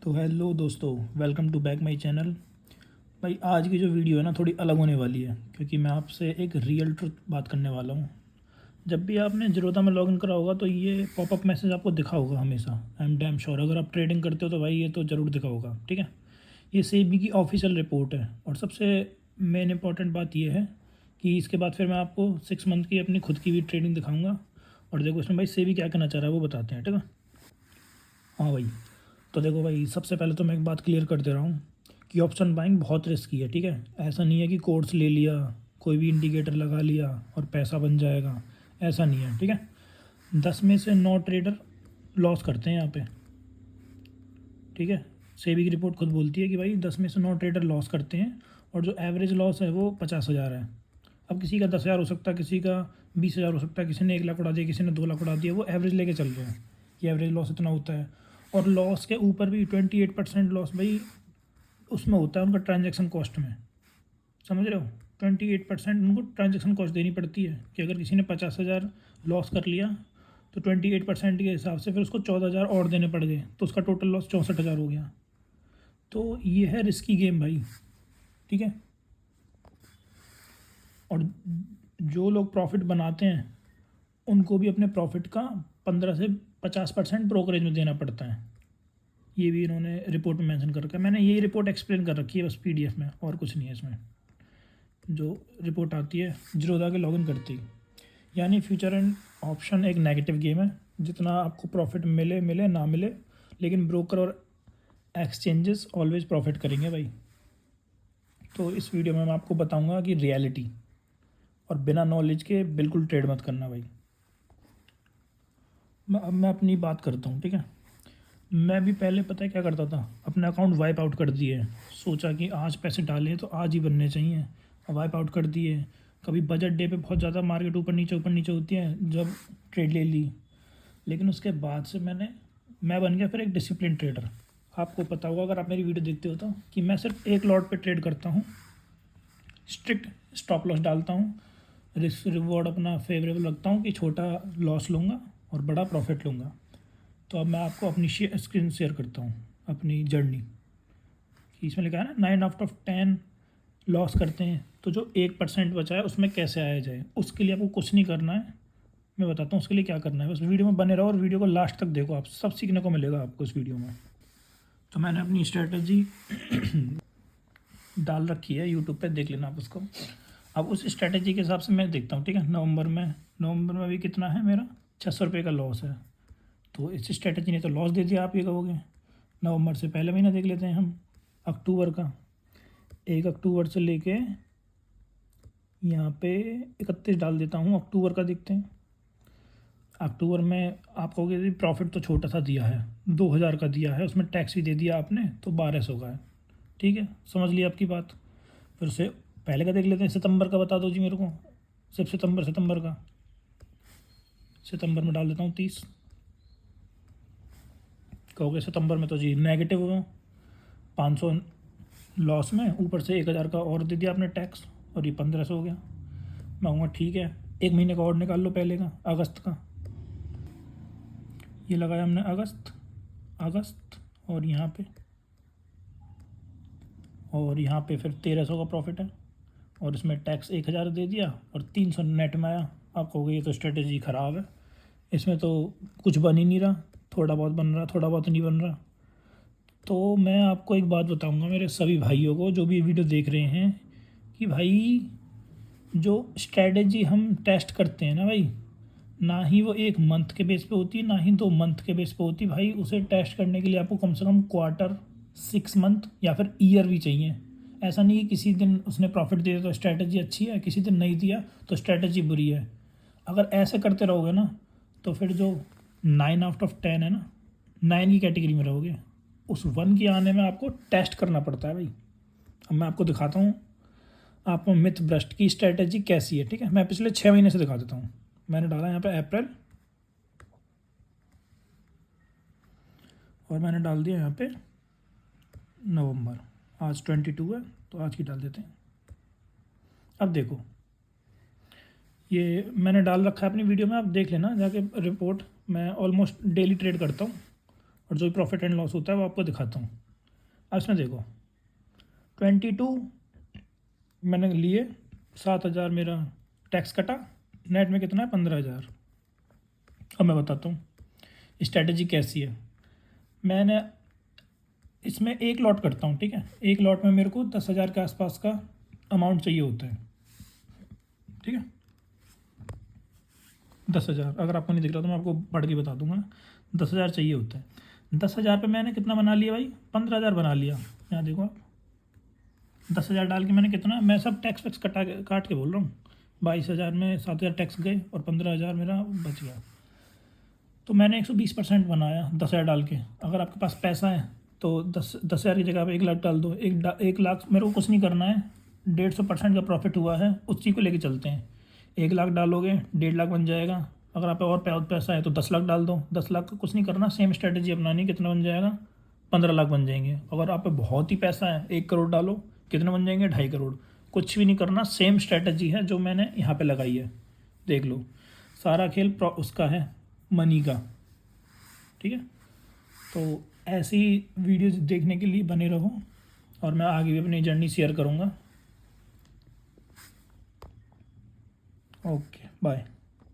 तो हेलो दोस्तों, welcome to back my channel. भाई आज की जो वीडियो है ना थोड़ी अलग होने वाली है, क्योंकि मैं आपसे एक रियल ट्रुथ बात करने वाला हूँ। जब भी आपने ज़ीरोधा में लॉगिन करा होगा तो ये पॉपअप मैसेज आपको दिखा होगा हमेशा। आई एम डैम श्योर, अगर आप ट्रेडिंग करते हो तो भाई ये तो ज़रूर दिखा होगा। ठीक है, ये सेबी की ऑफिशियल रिपोर्ट है। और सबसे मेन इंपॉर्टेंट बात ये है कि इसके बाद फिर मैं आपको 6 मंथ की अपनी खुद की भी ट्रेडिंग दिखाऊँगा। और देखो इसमें भाई सेबी क्या कहना चाह रहा है वो बताते हैं। ठीक है, हाँ भाई। तो देखो भाई, सबसे पहले तो मैं एक बात क्लियर कर दे रहा हूँ कि ऑप्शन बाइंग बहुत रिस्की है। ठीक है, ऐसा नहीं है कि कोर्स ले लिया, कोई भी इंडिकेटर लगा लिया और पैसा बन जाएगा, ऐसा नहीं है। ठीक है, 10 में से 9 ट्रेडर लॉस करते हैं यहाँ पे। ठीक है, सेबी की रिपोर्ट खुद बोलती है कि भाई 10 में से 9 ट्रेडर लॉस करते हैं, और जो एवरेज लॉस है वो 50,000 है। अब किसी का 10,000 हो सकता है, किसी का 20,000 हो सकता है, किसी ने 1 लाख उड़ा दिया, किसी ने 2 लाख उड़ा दिया। वो एवरेज लेके चल रहे हैं कि एवरेज लॉस इतना होता है। और लॉस के ऊपर भी 28% लॉस भाई उसमें होता है उनका ट्रांजैक्शन कॉस्ट में। समझ रहे हो, 28% उनको ट्रांजैक्शन कॉस्ट देनी पड़ती है कि अगर किसी ने 50,000 लॉस कर लिया तो 28% के हिसाब से फिर उसको 14,000 और देने पड़ गए, तो उसका टोटल लॉस 64,000 हो गया। तो ये है रिस्की गेम भाई। ठीक है, और जो लोग प्रॉफिट बनाते हैं उनको भी अपने प्रॉफिट का 15 से 50% ब्रोकरेज में देना पड़ता है। ये भी इन्होंने रिपोर्ट में मेंशन कर रखा है। मैंने यही रिपोर्ट एक्सप्लेन कर रखी है बस पीडीएफ में, और कुछ नहीं है इसमें। जो रिपोर्ट आती है ज़ीरोधा के लॉगिन करते ही, यानी फ्यूचर एंड ऑप्शन एक नेगेटिव गेम है। जितना आपको प्रॉफिट मिले मिले ना मिले, लेकिन ब्रोकर और एक्सचेंजेस ऑलवेज प्रॉफिट करेंगे भाई। तो इस वीडियो में मैं आपको बताऊंगा कि रियलिटी, और बिना नॉलेज के बिल्कुल ट्रेड मत करना भाई। अब मैं अपनी बात करता हूँ। ठीक है, मैं भी पहले पता है क्या करता था, अपना अकाउंट वाइप आउट कर दिए। सोचा कि आज पैसे डाले तो आज ही बनने चाहिए, वाइप आउट कर दिए। कभी बजट डे पे बहुत ज़्यादा मार्केट ऊपर नीचे होती है, जब ट्रेड ले ली। लेकिन उसके बाद से मैं बन गया फिर एक डिसिप्लिन ट्रेडर। आपको पता होगा अगर आप मेरी वीडियो देखते हो तो, कि मैं सिर्फ एक लॉट पे ट्रेड करता हूँ, स्ट्रिक्ट स्टॉप लॉस डालता हूँ, रिस्क रिवॉर्ड अपना फेवरेबल रखता हूँ कि छोटा लॉस लूँगा और बड़ा प्रॉफिट लूँगा। तो अब मैं आपको अपनी स्क्रीन शेयर करता हूँ, अपनी जर्नी। इसमें लिखा है ना 9 आउट ऑफ 10 लॉस करते हैं, तो जो 1% बचा है उसमें कैसे आया जाए, उसके लिए आपको कुछ नहीं करना है। मैं बताता हूँ उसके लिए क्या करना है। बस वीडियो में बने रहो और वीडियो को लास्ट तक देखो, आप सब सीखने को मिलेगा आपको इस वीडियो में। तो मैंने अपनी स्ट्रेटजी डाल रखी है यूट्यूब पे, देख लेना आप उसको। अब उस स्ट्रेटजी के हिसाब से मैं देखता हूँ। ठीक है, नवंबर में भी कितना है मेरा, 600 रुपये का लॉस है। तो इस स्ट्रेटजी ने तो लॉस दे दिया, आप ये कहोगे। नवंबर से पहले महीना देख लेते हैं हम, अक्टूबर का। 1 अक्टूबर से लेके यहाँ पे 31 डाल देता हूँ, अक्टूबर का देखते हैं। अक्टूबर में आप कहोगे प्रॉफिट तो छोटा सा दिया है, 2,000 का दिया है, उसमें टैक्स भी दे दिया आपने तो 1,200 का है। ठीक है, समझ लिया आपकी बात। फिर से पहले का देख लेते हैं, सितंबर का बता दो जी मेरे को। सिर्फ सितंबर का, सितंबर में डाल देता हूँ 30। कहोगे सितंबर में तो जी नेगेटिव हुआ, 500 लॉस में, ऊपर से 1,000 का और दे दिया आपने टैक्स, और ये 1,500 हो गया। मैं कहूँगा ठीक है, 1 महीने का और निकाल लो पहले का, अगस्त का। ये लगाया हमने अगस्त, और यहाँ पे फिर 1,300 का प्रॉफिट है, और इसमें टैक्स 1,000 दे दिया, और 300 नेट में आया। आप कहोगे ये तो स्ट्रेटेजी ख़राब है, इसमें तो कुछ बन ही नहीं रहा, थोड़ा बहुत बन रहा, थोड़ा बहुत नहीं बन रहा। तो मैं आपको एक बात बताऊंगा मेरे सभी भाइयों को जो भी वीडियो देख रहे हैं, कि भाई जो स्ट्रेटेजी हम टेस्ट करते हैं ना भाई, ना ही वो 1 मंथ के बेस पे होती है, ना ही 2 मंथ के बेस पे होती है भाई। उसे टेस्ट करने के लिए आपको कम से कम क्वार्टर, 6 मंथ या फिर ईयर भी चाहिए। ऐसा नहीं कि किसी दिन उसने प्रॉफिट दिया तो स्ट्रैटेजी अच्छी है, किसी दिन नहीं दिया तो स्ट्रैटेजी बुरी है। अगर ऐसे करते रहोगे ना तो फिर जो 9 आउट ऑफ 10 है ना, 9 की कैटेगरी में रहोगे। उस 1 की आने में आपको टेस्ट करना पड़ता है भाई। अब मैं आपको दिखाता हूँ आपको मिथ ब्रस्ट की स्ट्रैटेजी कैसी है। ठीक है, मैं पिछले 6 महीने से दिखा देता हूँ। मैंने डाला यहाँ पे अप्रैल, और मैंने डाल दिया यहाँ पे नवंबर। आज 22 है तो आज की डाल देते हैं। अब देखो, ये मैंने डाल रखा है अपनी वीडियो में, आप देख लेना जाके रिपोर्ट। मैं ऑलमोस्ट डेली ट्रेड करता हूँ, और जो प्रॉफिट एंड लॉस होता है वो आपको दिखाता हूँ। अब इसमें देखो 22 मैंने लिए, 7,000 मेरा टैक्स कटा, नेट में कितना है 15,000। अब मैं बताता हूँ स्ट्रैटेजी कैसी है। मैंने इसमें एक लॉट करता हूँ, ठीक है। एक लॉट में मेरे को 10,000 के आसपास का अमाउंट चाहिए होता है, ठीक है। 10,000 अगर आपको नहीं दिख रहा तो मैं आपको पढ़ के बता दूंगा। 10,000 चाहिए होता है। 10,000 पे मैंने कितना बना लिया भाई, 15,000 बना लिया। यहाँ देखो आप, 10,000 डाल के मैंने कितना, मैं सब टैक्स वैक्स काट के बोल रहा हूँ। 22,000 में 7,000 टैक्स गए और 15,000 मेरा बच गया। तो मैंने 120% बनाया 10,000 डाल के। अगर आपके पास पैसा है तो 10,000 की जगह पे 1 लाख डाल दो। 1 लाख मेरे को कुछ नहीं करना है, 150% का प्रॉफिट हुआ है उसी को लेके चलते हैं। 1 लाख डालोगे 1.5 लाख बन जाएगा। अगर आप और पैसा है तो 10 लाख डाल दो। 10 लाख का कुछ नहीं करना, सेम स्ट्रेटजी अपनानी, कितना बन जाएगा 15 लाख बन जाएंगे। अगर आप पे बहुत ही पैसा है 1 करोड़ डालो, कितने बन जाएंगे 2.5 करोड़। कुछ भी नहीं करना, सेम स्ट्रेटजी है जो मैंने यहाँ पे लगाई है, देख लो। सारा खेल उसका है, मनी का, ठीक है। तो ऐसी वीडियोज़ देखने के लिए बने रहो और मैं आगे भी अपनी जर्नी शेयर करूँगा। Okay bye.